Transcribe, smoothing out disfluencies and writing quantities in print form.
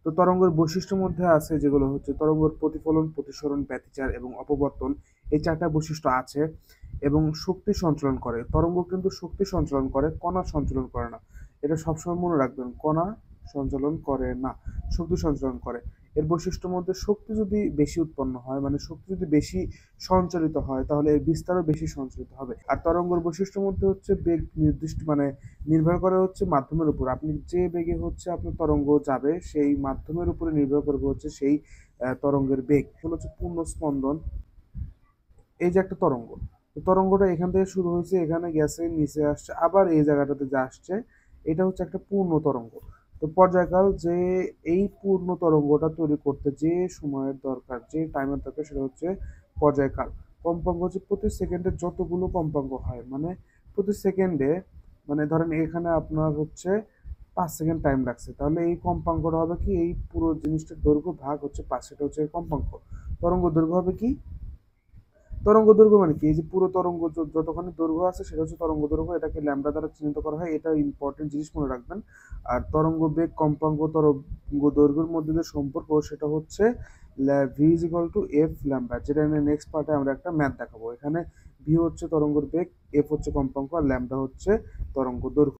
তো তরঙ্গের বৈশিষ্ট্যের মধ্যে আছে যেগুলো হচ্ছে তরঙ্গের প্রতিফলন, প্রতিসরণ, ব্যতিচার এবং অপবর্তন, এই চারটা বৈশিষ্ট্য আছে। এবং শক্তি সঞ্চালন করে, তরঙ্গ কিন্তু শক্তি সঞ্চালন করে, কণা সঞ্চালন করে না। এটা সবসময় মনে রাখবেন, কণা সঞ্চালন করে না, শক্তি সঞ্চালন করে। এর বৈশিষ্ট্যের মধ্যে শক্তি যদি বেশি উৎপন্ন হয়, মানে শক্তি যদি বেশি সঞ্চালিত হয়, তাহলে এর বিস্তারও বেশি সঞ্চালিত হবে। আর তরঙ্গের বৈশিষ্ট্যের মধ্যে হচ্ছে বেগ নির্দিষ্ট, মানে নির্ভর করে হচ্ছে মাধ্যমের উপর। আপনি যে বেগে হচ্ছে আপনার তরঙ্গ যাবে, সেই মাধ্যমের উপরে নির্ভর করবে হচ্ছে সেই তরঙ্গের বেগ। এগুলো হচ্ছে পূর্ণ স্পন্দন। এই যে একটা তরঙ্গ, তো তরঙ্গটা এখান থেকে শুরু হয়েছে, এখানে গেছে, নিচে আসছে, আবার এই জায়গাটাতে যা আসছে, এটা হচ্ছে একটা পূর্ণ তরঙ্গ। তো পর্যায়কাল, যে এই পূর্ণ তরঙ্গটা তৈরি করতে যে সময়ের দরকার, যে টাইমের দরকার, সেটা হচ্ছে পর্যায়কাল। কম্পাঙ্ক হচ্ছে প্রতি সেকেন্ডে যতগুলো কম্পাঙ্ক হয়, মানে প্রতি সেকেন্ডে, মানে ধরেন এখানে আপনার হচ্ছে 5 সেকেন্ড টাইম লাগছে, তাহলে এই কম্পাঙ্কটা হবে কি, এই পুরো জিনিসটার দৈর্ঘ্য ভাগ হচ্ছে 5, সেটা হচ্ছে এই কম্পাঙ্ক। তরঙ্গ দৈর্ঘ্য হবে কি, তরঙ্গ দৈর্ঘ্য মানে কি, এই যে পুরো তরঙ্গ যতখানি দৈর্ঘ্য আছে সেটা হচ্ছে তরঙ্গ দৈর্ঘ্য, এটাকে ল্যামডা দ্বারা চিহ্নিত করা হয়, এটা ইম্পর্টেন্ট জিনিস মনে রাখবেন। আর তরঙ্গ বেগ, কম্পাঙ্ক, তরঙ্গ দৈর্ঘ্যের মধ্যে যে সম্পর্ক, সেটা হচ্ছে V is equal to F lambda, যেটা নেক্সট পার্টে আমরা একটা ম্যাথ দেখাবো। এখানে ভি হচ্ছে তরঙ্গের বেগ, এফ হচ্ছে কম্পাঙ্ক, আর ল্যামডা হচ্ছে তরঙ্গ দৈর্ঘ্য।